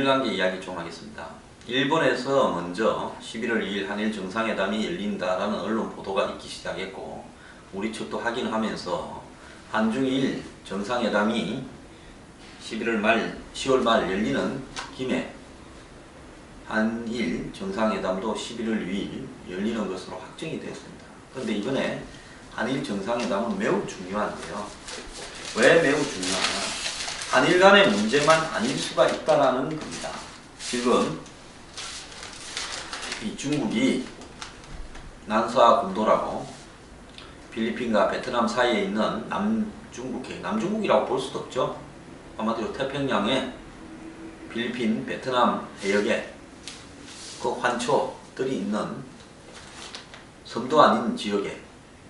한일관계 이야기 좀 하겠습니다. 일본에서 먼저 11월 2일 한일 정상회담이 열린다라는 언론 보도가 있기 시작했고, 우리 측도 확인하면서 한중일 정상회담이 10월 말 열리는 김에 한일 정상회담도 11월 2일 열리는 것으로 확정이 되었습니다. 그런데 이번에 한일 정상회담은 매우 중요한데요. 왜 매우 중요하냐? 한일 간의 문제만 아닐 수가 있다라는 겁니다. 지금 이 중국이 난사 군도라고 필리핀과 베트남 사이에 있는 남중국이라고 볼 수도 없죠. 아마도 태평양에 필리핀, 베트남 해역에 그 환초들이 있는 섬도 아닌 지역에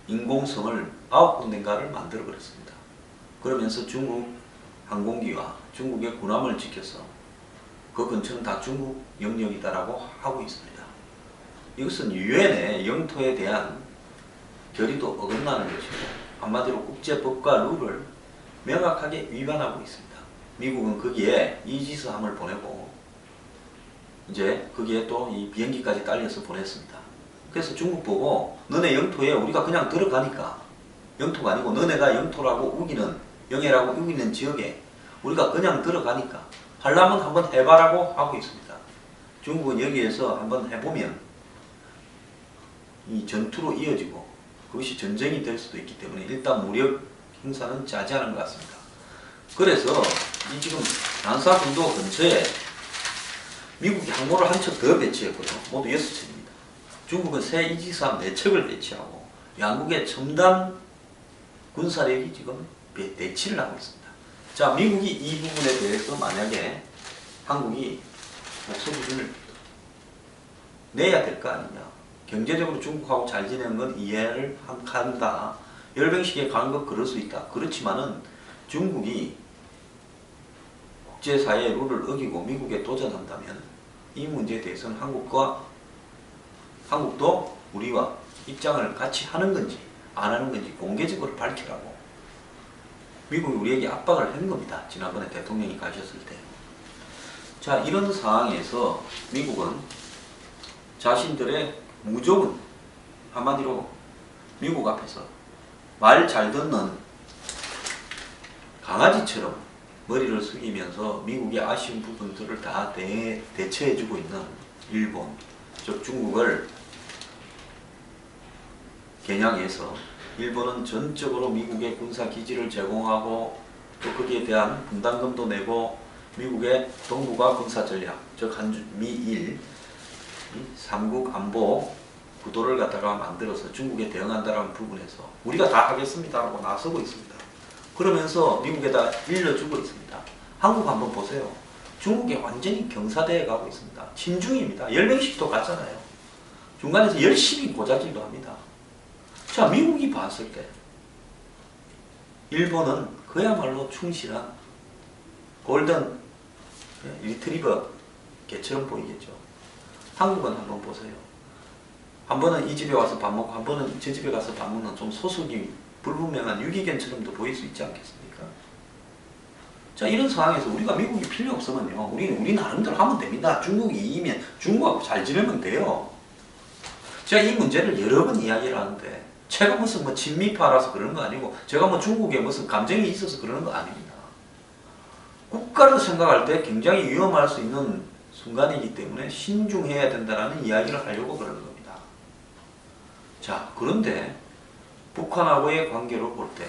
인공섬을 9군데인가를 만들어 버렸습니다. 그러면서 중국 항공기와 중국의 군함을 지켜서 그 근처는 다 중국 영역이다라고 하고 있습니다. 이것은 유엔의 영토에 대한 결의도 어긋나는 것이고, 한마디로 국제법과 룰을 명확하게 위반하고 있습니다. 미국은 거기에 이지스함을 보내고 이제 거기에 또 이 비행기까지 딸려서 보냈습니다. 그래서 중국 보고 너네 영토에 우리가 그냥 들어가니까, 영토가 아니고 너네가 영토라고 우기는, 영해라고 우기는 지역에 우리가 그냥 들어가니까 하려면 한번 해봐라고 하고 있습니다. 중국은 여기에서 한번 해보면 이 전투로 이어지고 그것이 전쟁이 될 수도 있기 때문에 일단 무력 행사는 자제하는 것 같습니다. 그래서 이 지금 난사 군도 근처에 미국이 항모를 한 척 더 배치했거든요. 모두 6척입니다. 중국은 새 이지스함 4척을 배치하고 양국의 첨단 군사력이 지금 배치를 하고 있습니다. 자, 미국이 이 부분에 대해서 만약에 한국이 목소리를 내야 될 거 아니냐. 경제적으로 중국하고 잘 지내는 건 이해를 한다. 열병식에 가는 건 그럴 수 있다. 그렇지만은 중국이 국제사회의 룰을 어기고 미국에 도전한다면 이 문제에 대해서는 한국도 우리와 입장을 같이 하는 건지 안 하는 건지 공개적으로 밝히라고 미국이 우리에게 압박을 한 겁니다. 지난번에 대통령이 가셨을 때. 자, 이런 상황에서 미국은 자신들의 무조건, 한마디로 미국 앞에서 말 잘 듣는 강아지처럼 머리를 숙이면서 미국의 아쉬운 부분들을 다 대처해주고 있는 일본, 즉 중국을 겨냥해서 일본은 전적으로 미국의 군사기지를 제공하고 또 거기에 대한 분담금도 내고 미국의 동북아 군사전략, 즉 한미일 3국 안보 구도를 갖다가 만들어서 중국에 대응한다는 부분에서 우리가 다 하겠습니다라고 나서고 있습니다. 그러면서 미국에다 일러주고 있습니다. 한국 한번 보세요. 중국에 완전히 경사대에 가고 있습니다. 친중입니다. 열병식도 갔잖아요. 중간에서 열심히 고자질도 합니다. 자, 미국이 봤을 때 일본은 그야말로 충실한 골든 리트리버 개처럼 보이겠죠. 한국은 한번 보세요. 한 번은 이 집에 와서 밥 먹고 한 번은 저 집에 가서 밥 먹는 좀 소속이 불분명한 유기견처럼도 보일 수 있지 않겠습니까? 자, 이런 상황에서 우리가 미국이 필요 없으면요, 우리 나름대로 하면 됩니다. 중국이 이기면 중국하고 잘 지내면 돼요. 제가 이 문제를 여러 번 이야기를 하는데 제가 무슨 친미파라서 그러는 거 아니고 제가 중국에 무슨 감정이 있어서 그러는 거 아닙니다. 국가를 생각할 때 굉장히 위험할 수 있는 순간이기 때문에 신중해야 된다는 이야기를 하려고 그러는 겁니다. 자, 그런데 북한하고의 관계로 볼 때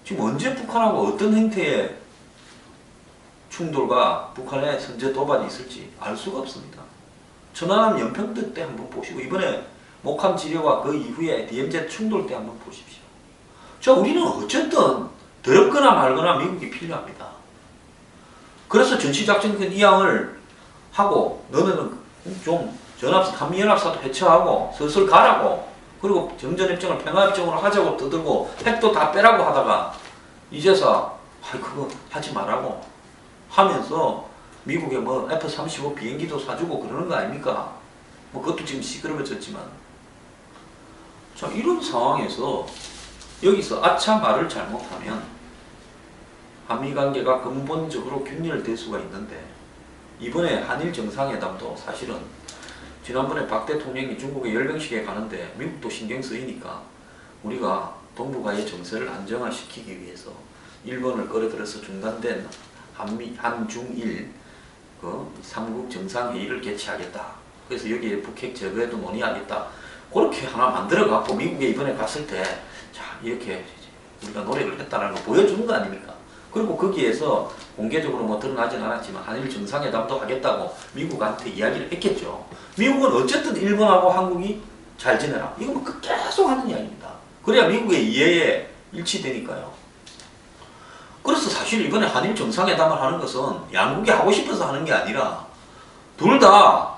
지금 언제 북한하고 어떤 형태의 충돌과 북한의 선제 도발이 있을지 알 수가 없습니다. 천안함 연평도 때 한번 보시고 이번에 목함 지뢰와 그 이후에 DMZ 충돌 때 한번 보십시오. 자, 우리는 어쨌든 더럽거나 말거나 미국이 필요합니다. 그래서 전시작전권 이양을 하고 너네는 좀 한미연합사도 해체하고 슬슬 가라고, 그리고 정전협정을 평화협정으로 하자고 떠들고 핵도 다 빼라고 하다가 이제서 그거 하지 말라고 하면서 미국에 F-35 비행기도 사주고 그러는 거 아닙니까? 그것도 지금 시끄러워졌지만. 자, 이런 상황에서 여기서 아차 말을 잘못하면 한미관계가 근본적으로 균열될 수가 있는데 이번에 한일 정상회담도 사실은 지난번에 박 대통령이 중국에 열병식에 가는데 미국도 신경 쓰이니까 우리가 동북아의 정세를 안정화시키기 위해서 일본을 끌어들여서 중단된 한중일 그 3국 정상회의를 개최하겠다. 그래서 여기에 북핵 제거에도 논의하겠다. 그렇게 하나 만들어 갖고 미국에 이번에 갔을 때 자 이렇게 우리가 노력을 했다는 걸 보여주는 거 아닙니까? 그리고 거기에서 공개적으로 뭐 드러나진 않았지만 한일 정상회담도 하겠다고 미국한테 이야기를 했겠죠. 미국은 어쨌든 일본하고 한국이 잘 지내라. 이거 뭐 계속 하는 이야기입니다. 그래야 미국의 이해에 일치되니까요. 그래서 사실 이번에 한일 정상회담을 하는 것은 양국이 하고 싶어서 하는 게 아니라 둘 다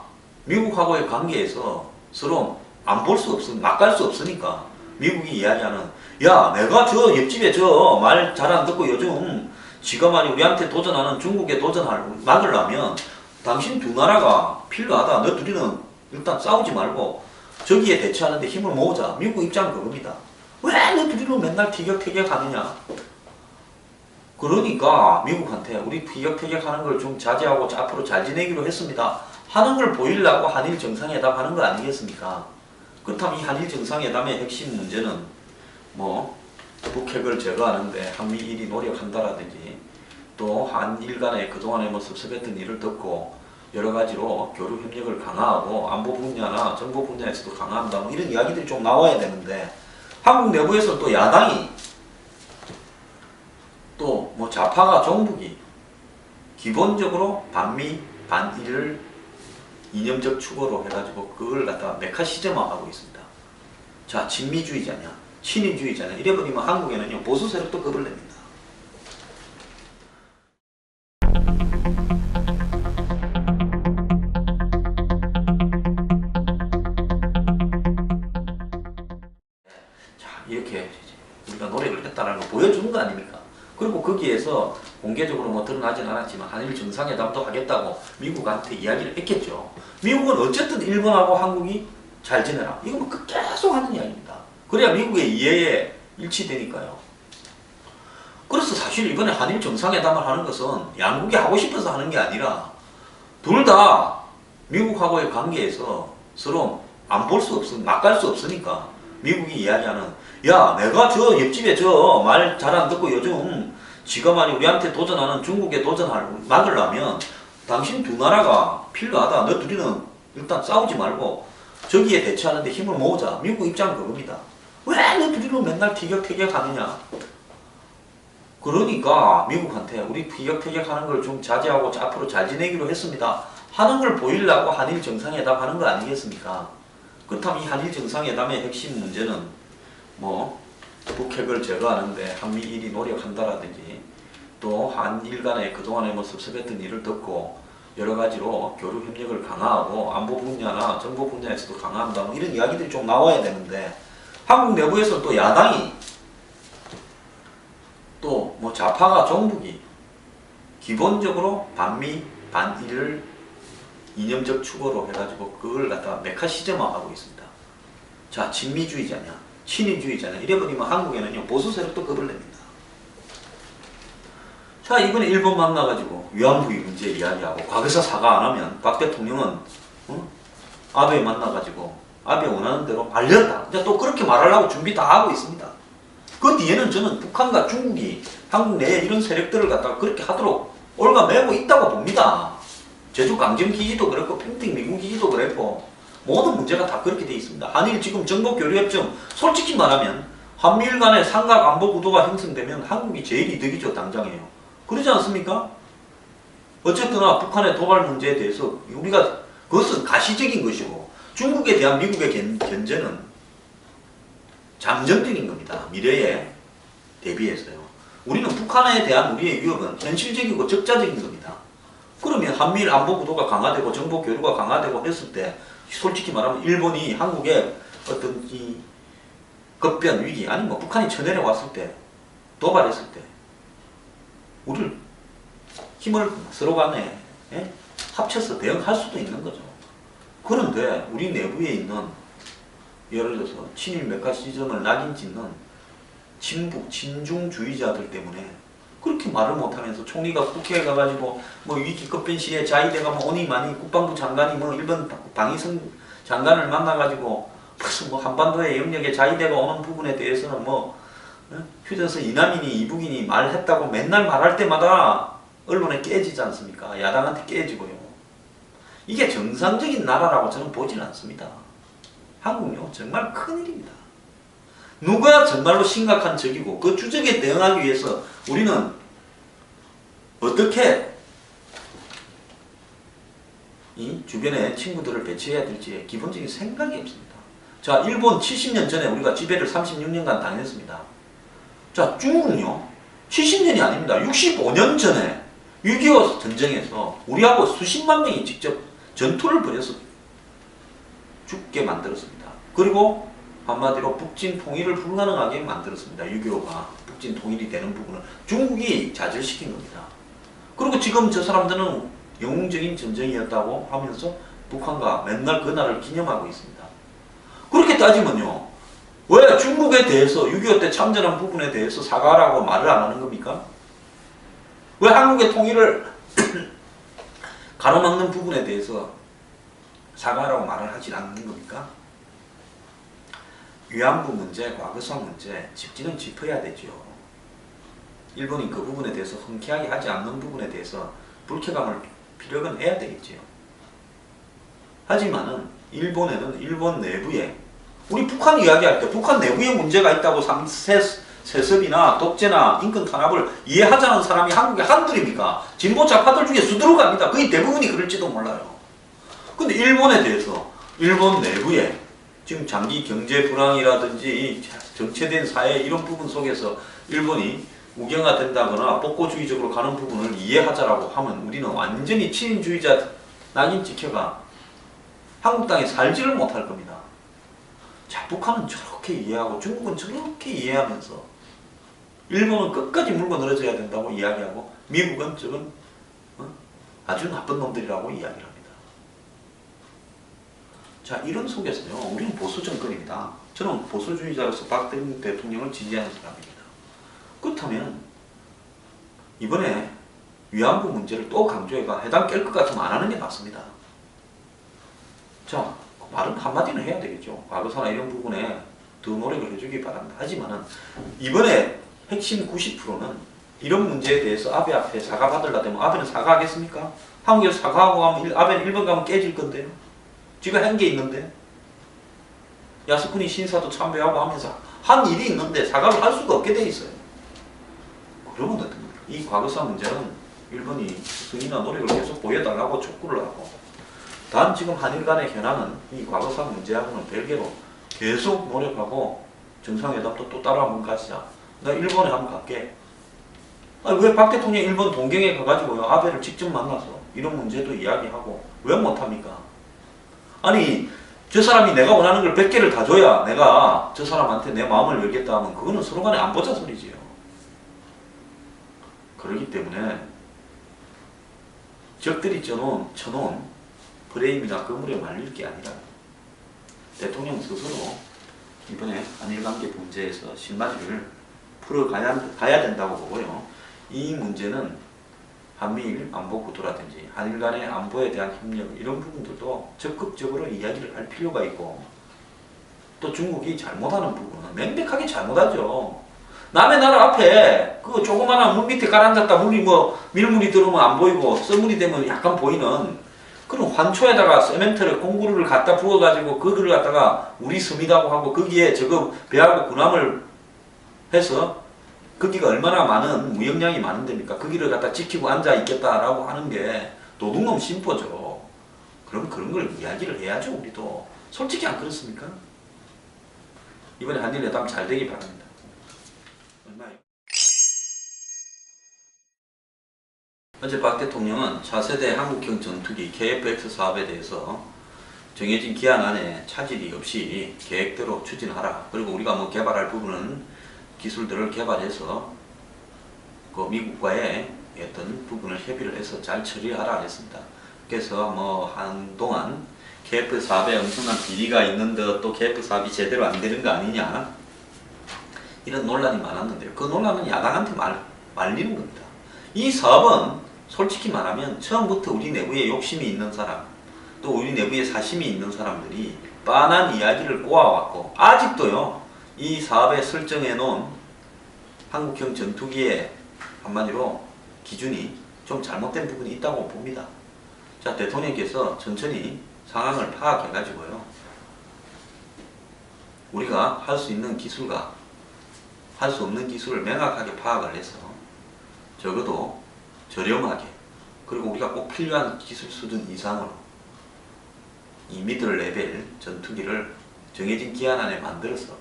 미국하고의 관계에서 서로 안 볼 수 막갈 수 없으니까 미국이 이야기하는 야 내가 저 옆집에 저 말 잘 안 듣고 요즘 지가 말이 우리한테 도전하는 중국에 막으려면 당신 두 나라가 필요하다. 너 둘이는 일단 싸우지 말고 저기에 대처하는데 힘을 모으자. 미국 입장은 그겁니다. 왜 너 둘이는 맨날 티격태격하느냐. 그러니까 미국한테 우리 티격태격하는 걸 좀 자제하고 앞으로 잘 지내기로 했습니다. 하는 걸 보이려고 한일 정상회담 하는 거 아니겠습니까? 그렇다면 이 한일 정상회담의 핵심 문제는 뭐 북핵을 제거하는데 한미일이 노력한다라든지 또 한일 간에 그동안에 뭐 섭섭했던 일을 듣고 여러 가지로 교류 협력을 강화하고 안보 분야나 정보 분야에서도 강화한다 뭐 이런 이야기들이 좀 나와야 되는데 한국 내부에서 또 야당이 또 뭐 좌파가 정북이 기본적으로 반미 반일을 이념적 추구로 해가지고 그걸 갖다가 메카시즘화하고 있습니다. 자, 친미주의자냐, 친일주의자냐 이래버리면 한국에는요 보수 세력도 겁을 냅니다. 자, 이렇게 우리가 노력을 했다는 걸 보여주는 거 아닙니까? 그리고 거기에서 공개적으로 뭐 드러나진 않았지만 한일 정상회담도 하겠다고 미국한테 이야기를 했겠죠. 미국은 어쨌든 일본하고 한국이 잘 지내라. 이거 뭐 계속 하는 이야기입니다. 그래야 미국의 이해에 일치되니까요. 그래서 사실 이번에 한일 정상회담을 하는 것은 양국이 하고 싶어서 하는 게 아니라 둘 다 미국하고의 관계에서 서로 안 볼 수 막갈 수 없으니까 미국이 이야기하는 야 내가 저 옆집에 저 말 잘 안 듣고 요즘 지가 말이 우리한테 도전하는 중국에 막으려면 당신 두 나라가 필요하다. 너 둘이는 일단 싸우지 말고 저기에 대처하는데 힘을 모으자. 미국 입장은 그겁니다. 왜 너 둘이는 맨날 티격태격하느냐. 그러니까 미국한테 우리 티격태격하는 걸 좀 자제하고 앞으로 잘 지내기로 했습니다. 하는 걸 보이려고 한일 정상회담 하는 거 아니겠습니까? 그렇다면 이 한일 정상회담의 핵심 문제는 뭐 북핵을 제거하는데 한미일이 노력한다라든지 또 한일 간에 그동안에 뭐 섭섭했던 일을 듣고 여러 가지로 교류 협력을 강화하고 안보 분야나 정보 분야에서도 강화한다 뭐 이런 이야기들이 좀 나와야 되는데 한국 내부에서 또 야당이 또 뭐 좌파가 정북이 기본적으로 반미 반일을 이념적 추구로 해가지고 그걸 갖다가 메카시즘화하고 있습니다. 자, 친미주의자냐, 친일주의자냐 이래버리면 한국에는요 보수 세력도 겁을 냅니다. 자, 이번에 일본 만나가지고 위안부 문제 이야기하고 과거사 사과 안 하면 박 대통령은 아베 만나가지고 아베 원하는 대로 알렸다. 이제 또 그렇게 말하려고 준비 다 하고 있습니다. 그 뒤에는 저는 북한과 중국이 한국 내에 이런 세력들을 갖다가 그렇게 하도록 올가매고 있다고 봅니다. 제주 강정기지도 그렇고 평택 미군기지도 그랬고 모든 문제가 다 그렇게 돼 있습니다. 한일 지금 정보교류협정 솔직히 말하면 한미일 간의 삼각 안보 구도가 형성되면 한국이 제일 이득이죠. 당장이에요. 그러지 않습니까? 어쨌거나 북한의 도발 문제에 대해서 우리가 그것은 가시적인 것이고 중국에 대한 미국의 견제는 잠정적인 겁니다. 미래에 대비해서요. 우리는 북한에 대한 우리의 위협은 현실적이고 적자적인 겁니다. 그러면 한미일 안보 구도가 강화되고 정보 교류가 강화되고 했을 때 솔직히 말하면 일본이 한국에 어떤 이 급변 위기 아니면 뭐 북한이 쳐내려 왔을 때 도발했을 때 우리를 힘을 서로 간에 합쳐서 대응할 수도 있는 거죠. 그런데 우리 내부에 있는 예를 들어서 친일 메카시즘을 낙인 찍는 친북 친중주의자들 때문에 그렇게 말을 못하면서 총리가 국회에 가가지고 뭐 위기 급변 시에 자위대가 뭐 오니 많이 국방부 장관이 뭐 일본 방위성 장관을 만나가지고 무슨 뭐 한반도의 영역에 자위대가 오는 부분에 대해서는 뭐 휴전선 이남이니 이북이니 말했다고 맨날 말할 때마다 언론에 깨지지 않습니까? 야당한테 깨지고요. 이게 정상적인 나라라고 저는 보지는 않습니다. 한국요 정말 큰일입니다. 누가 정말로 심각한 적이고 그 주적에 대응하기 위해서 우리는 어떻게 이 주변에 친구들을 배치해야 될지에 기본적인 생각이 없습니다. 자, 일본 70년 전에 우리가 지배를 36년간 당했습니다. 자, 중국은요 70년이 아닙니다. 65년 전에 6.25 전쟁에서 우리하고 수십만 명이 직접 전투를 벌여서 죽게 만들었습니다. 그리고 한마디로 북진 통일을 불가능하게 만들었습니다. 6.25가 북진 통일이 되는 부분을 중국이 좌절시킨 겁니다. 그리고 지금 저 사람들은 영웅적인 전쟁이었다고 하면서 북한과 맨날 그날을 기념하고 있습니다. 그렇게 따지면요, 왜 중국에 대해서 6.25 때 참전한 부분에 대해서 사과하라고 말을 안 하는 겁니까? 왜 한국의 통일을 가로막는 부분에 대해서 사과하라고 말을 하지 않는 겁니까? 위안부 문제, 과거사 문제 짚지는 짚어야 되죠. 일본이 그 부분에 대해서 흔쾌하게 하지 않는 부분에 대해서 불쾌감을 피력은 해야 되겠죠. 하지만은 일본에는 일본 내부에 우리 북한 이야기할 때 북한 내부에 문제가 있다고 세습이나 독재나 인권 탄압을 이해하자는 사람이 한국에 한둘입니까? 진보 좌파들 중에 수두룩합니다. 거의 대부분이 그럴지도 몰라요. 근데 일본에 대해서 일본 내부에 지금 장기 경제 불황이라든지 정체된 사회 이런 부분 속에서 일본이 우경화된다거나 복고주의적으로 가는 부분을 이해하자라고 하면 우리는 완전히 친인주의자 낙인 찍혀가 한국 땅에 살지를 못할 겁니다. 자, 북한은 저렇게 이해하고 중국은 저렇게 이해하면서 일본은 끝까지 물고 늘어져야 된다고 이야기하고 미국은 저건 아주 나쁜 놈들이라고 이야기를 합니다. 자, 이런 속에서요, 우리는 보수 정권입니다. 저는 보수주의자로서 박정희 대통령을 지지하는 사람입니다. 그렇다면 이번에 위안부 문제를 또 강조해가 해당 깰 것 같으면 안 하는 게 맞습니다. 자, 말은 한마디는 해야 되겠죠. 과거사나 이런 부분에 더 노력을 해주기 바랍니다. 하지만은 이번에 핵심 90%는 이런 문제에 대해서 아베 앞에 사과받으려 되면 아베는 사과하겠습니까? 한국에서 사과하고 가면 아베는 일본 가면 깨질 건데요. 지가 한 게 있는데 야스쿠니 신사도 참배하고 하면서 한 일이 있는데 사과를 할 수가 없게 돼 있어요. 그러면 어떻습니까? 이 과거사 문제는 일본이 승인이나 노력을 계속 보여달라고 촉구를 하고 단 지금 한일 간의 현안은 이 과거사 문제하고는 별개로 계속 노력하고 정상회담도 또 따로 한번 가시자. 나 일본에 한번 갈게. 아니, 왜 박 대통령이 일본 동경에 가가지고요 아베를 직접 만나서 이런 문제도 이야기하고 왜 못합니까? 아니 저 사람이 내가 원하는 걸 100개를 다 줘야 내가 저 사람한테 내 마음을 열겠다 하면 그거는 서로 간에 안 보자 소리지요. 그렇기 때문에 적들이 쳐놓은 프레임이나 그물에 말릴 게 아니라 대통령 스스로 이번에 한일관계 문제에서 신마디를 풀어가야 된다고 보고요. 이 문제는 한미일 안보 구도라든지 한일 간의 안보에 대한 협력 이런 부분들도 적극적으로 이야기를 할 필요가 있고 또 중국이 잘못하는 부분은 명백하게 잘못하죠. 남의 나라 앞에 그 조그마한 물 밑에 가라앉았다 물이 밀물이 들어오면 안 보이고 썰물이 되면 약간 보이는 그런 환초에다가 세멘트를 공구를 갖다 부어가지고 그거를 갖다가 우리 섬이라고 하고 거기에 저거 배하고 군함을 해서 거기가 얼마나 많은 무역량이 많은 데입니까? 거기를 갖다 지키고 앉아 있겠다라고 하는 게 도둑놈 심보죠. 그럼 그런 걸 이야기를 해야죠. 우리도 솔직히 안 그렇습니까? 이번에 한일회담 잘 되기 바랍니다. 얼마예요? 어제 박 대통령은 차세대 한국형 전투기 KF-X 사업에 대해서 정해진 기한 안에 차질이 없이 계획대로 추진하라. 그리고 우리가 뭐 개발할 부분은 기술들을 개발해서 그 미국과의 어떤 부분을 협의를 해서 잘 처리하라 했습니다. 그래서 뭐 한동안 KF 사업에 엄청난 비리가 있는 듯 또 KF 사업이 제대로 안 되는 거 아니냐 이런 논란이 많았는데요. 그 논란은 야당한테 말리는 겁니다. 이 사업은 솔직히 말하면 처음부터 우리 내부에 욕심이 있는 사람, 또 우리 내부에 사심이 있는 사람들이 빤한 이야기를 꼬아왔고 아직도요 이 사업에 설정해 놓은 한국형 전투기의 한마디로 기준이 좀 잘못된 부분이 있다고 봅니다. 자, 대통령께서 천천히 상황을 파악해 가지고요 우리가 할 수 있는 기술과 할 수 없는 기술을 명확하게 파악을 해서 적어도 저렴하게 그리고 우리가 꼭 필요한 기술 수준 이상으로 이 미들 레벨 전투기를 정해진 기한 안에 만들어서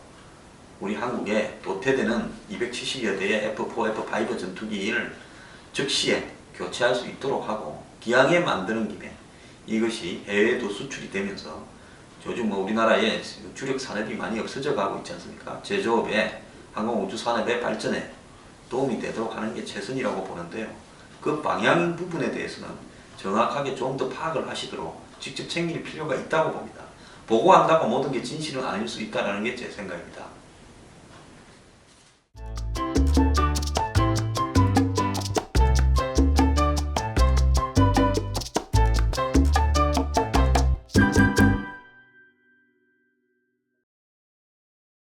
우리 한국에 도태되는 270여 대의 F4, F5 전투기를 즉시에 교체할 수 있도록 하고 기왕에 만드는 김에 이것이 해외에도 수출이 되면서 요즘 뭐 우리나라에 주력 산업이 많이 없어져 가고 있지 않습니까? 제조업에 항공우주 산업의 발전에 도움이 되도록 하는 게 최선이라고 보는데요. 그 방향 부분에 대해서는 정확하게 좀 더 파악을 하시도록 직접 챙길 필요가 있다고 봅니다. 보고한다고 모든 게 진실은 아닐 수 있다는 게 제 생각입니다.